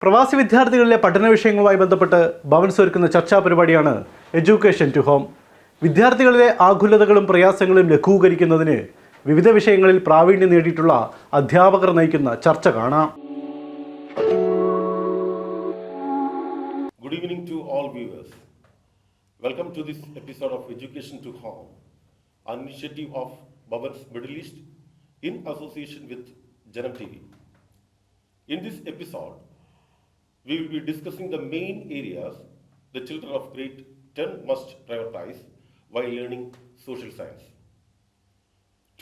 പ്രവാസി വിദ്യാർത്ഥികളിലെ പഠന വിഷയങ്ങളുമായി ബന്ധപ്പെട്ട് ഭവൻസ് ഒരുക്കുന്ന ചർച്ചാ പരിപാടിയാണ് എഡ്യൂക്കേഷൻ ടു ഹോം. വിദ്യാർത്ഥികളിലെ ആകുലതകളും പ്രയാസങ്ങളും ലഘൂകരിക്കുന്നതിന് വിവിധ വിഷയങ്ങളിൽ പ്രാവീണ്യം നേടിയിട്ടുള്ള അധ്യാപകർ നയിക്കുന്ന ചർച്ച കാണാം. Good evening to all viewers. Welcome to this episode of Education to Home, an initiative of Bhavans Middle East in association with Janam TV. In this episode, we will be discussing the main areas the children of grade 10 must prioritize while learning social science.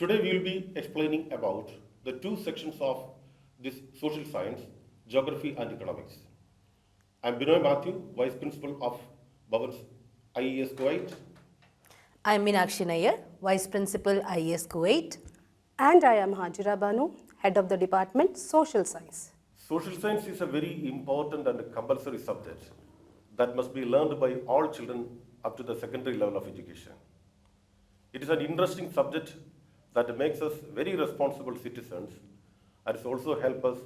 Today we will be explaining about the two sections of this social science, geography and economics. I am Binoy Matthew, Vice Principal of Bhavans IES Kuwait. I am Meenakshi Nair, Vice Principal IES Kuwait. And I am Hajira Banu, Head of the Department Social Science. Social science is a very important and compulsory subject that must be learned by all children up to the secondary level of education. It is an interesting subject that makes us very responsible citizens and it also helps us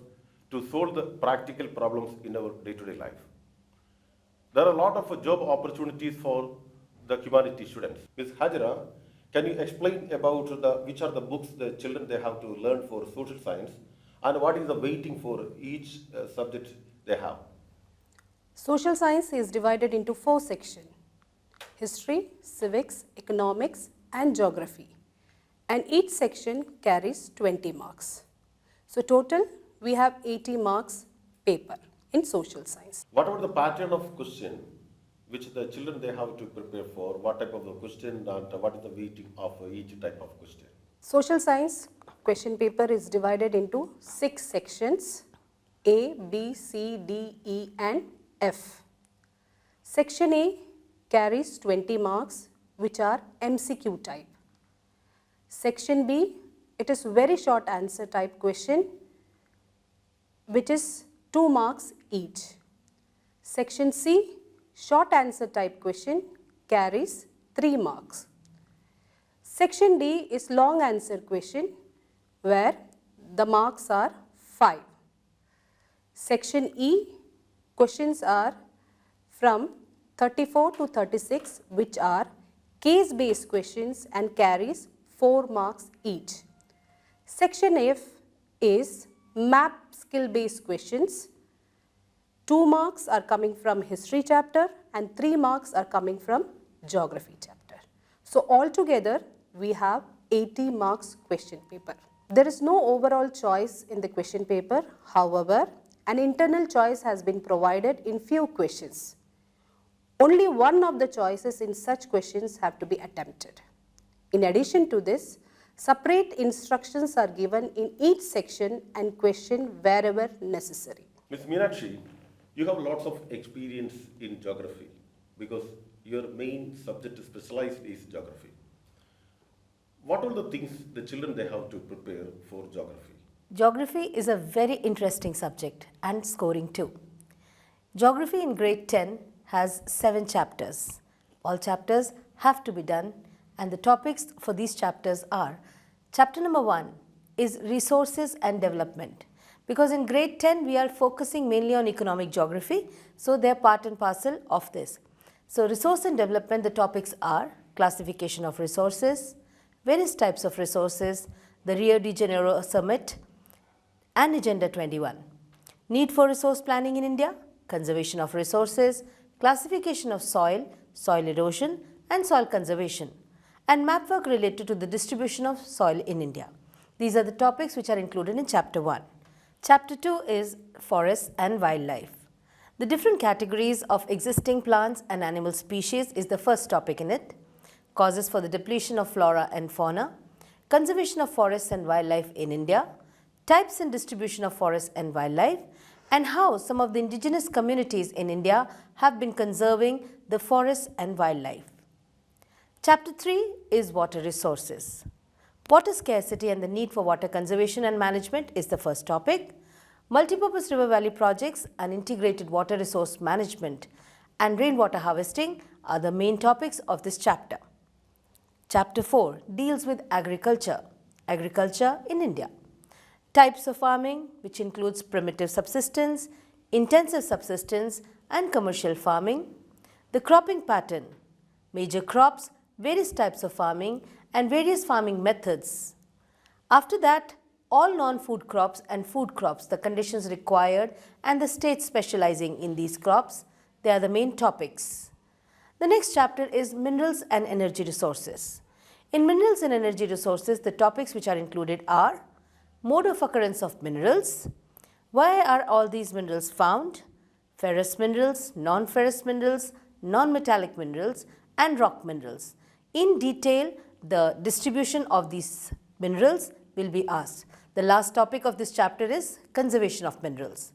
to solve the practical problems in our day-to-day life. There are a lot of job opportunities for the humanities students. Ms. Hajira, can you explain about which are the books the children they have to learn for social science and what is the weighting for each subject they have? Social science is divided into 4 sections: history, civics, economics and geography. And each section carries 20 marks. So total we have 80 marks paper in social science. What about the pattern of question which the children they have to prepare for? What type of the question and what is the weighting of each type of question? Social science question paper is divided into 6 sections: A, B, C, D, E and F. Section A carries 20 marks which are MCQ type. Section B, it is very short answer type question which is 2 marks each. Section C, short answer type question carries 3 marks. Section D is long answer question where the marks are 5. Section E, questions are from 34 to 36 which are case based questions and carries 4 marks each. Section F is map skill based questions. 2 marks are coming from history chapter and 3 marks are coming from geography chapter. So altogether we have 80 marks question paper. There is no overall choice in the question paper. However, an internal choice has been provided in few questions. Only one of the choices in such questions have to be attempted. In addition to this, separate instructions are given in each section and question wherever necessary. Ms. Meenakshi, you have lots of experience in geography because your main subject specialized is geography. What are the things the children they have to prepare for geography? Geography is a very interesting subject and scoring too. Geography in grade 10 has 7 chapters. All chapters have to be done and the topics for these chapters are: chapter number 1 is resources and development, because in grade 10 we are focusing mainly on economic geography, so they are part and parcel of this. So resource and development, the topics are classification of resources, various types of resources, the Rio de Janeiro summit and Agenda 21, need for resource planning in India, conservation of resources, classification of soil, soil erosion and soil conservation, and map work related to the distribution of soil in India. These are the topics which are included in chapter 1. Chapter 2 is forests and wildlife. The different categories of existing plants and animal species is the first topic in it. Causes for the depletion of flora and fauna, conservation of forests and wildlife in India, types and distribution of forests and wildlife, and how some of the indigenous communities in India have been conserving the forests and wildlife. Chapter 3 is water resources. Water scarcity and the need for water conservation and management is the first topic. Multipurpose river valley projects and integrated water resource management and rainwater harvesting are the main topics of this chapter. Chapter 4 deals with agriculture in India. Types of farming, which includes primitive subsistence, intensive subsistence and commercial farming, the cropping pattern, major crops, various types of farming and various farming methods. After that, all non-food crops and food crops, the conditions required and the states specializing in these crops, they are the main topics. The next chapter is minerals and energy resources. In minerals and energy resources, the topics which are included are mode of occurrence of minerals, why are all these minerals found, ferrous minerals, non-ferrous minerals, non-metallic minerals and rock minerals. In detail, the distribution of these minerals will be asked. The last topic of this chapter is conservation of minerals.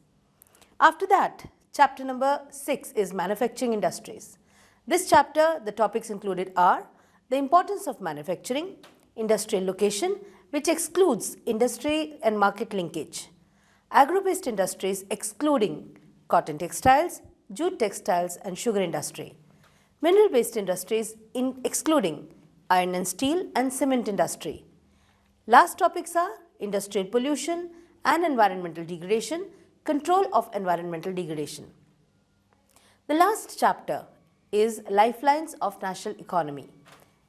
After that, chapter number 6 is manufacturing industries. This chapter, the topics included are the importance of manufacturing, industrial location, which excludes industry and market linkage, agro-based industries excluding cotton textiles, jute textiles and sugar industry, mineral-based industries excluding iron and steel and cement industry. Last topics are industrial pollution and environmental degradation, control of environmental degradation. The last chapter is lifelines of national economy,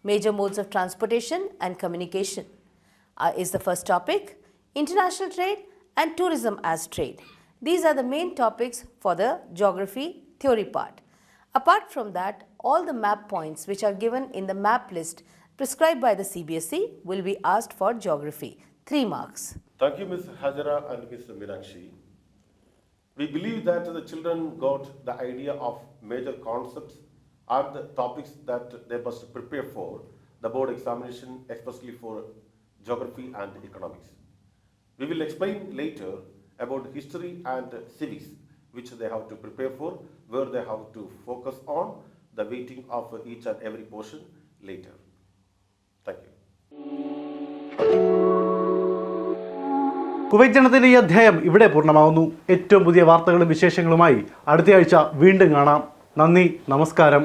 major modes of transportation and communication is the first topic, international trade and tourism as trade. These are the main topics for the geography theory part. Apart from that, all the map points which are given in the map list prescribed by the CBSE will be asked for geography, 3 marks. Thank you, Ms. Hajara and Ms. Meenakshi. We believe that the children got the idea of major concepts and the topics that they must prepare for the board examination, especially for geography and economics. We will explain later about history and civics, which they have to prepare for, where they have to focus on the weighting of each and every portion later. Thank you. Kuwait ജനത്തിന്റെ ഈ അധ്യായം ഇവിടെ പൂർണ്ണമാകുന്നു. ഏറ്റവും പുതിയ വാർത്തകളും വിശേഷങ്ങളുമായി അടുത്തയാഴ്ച വീണ്ടും കാണാം. നന്ദി, നമസ്കാരം.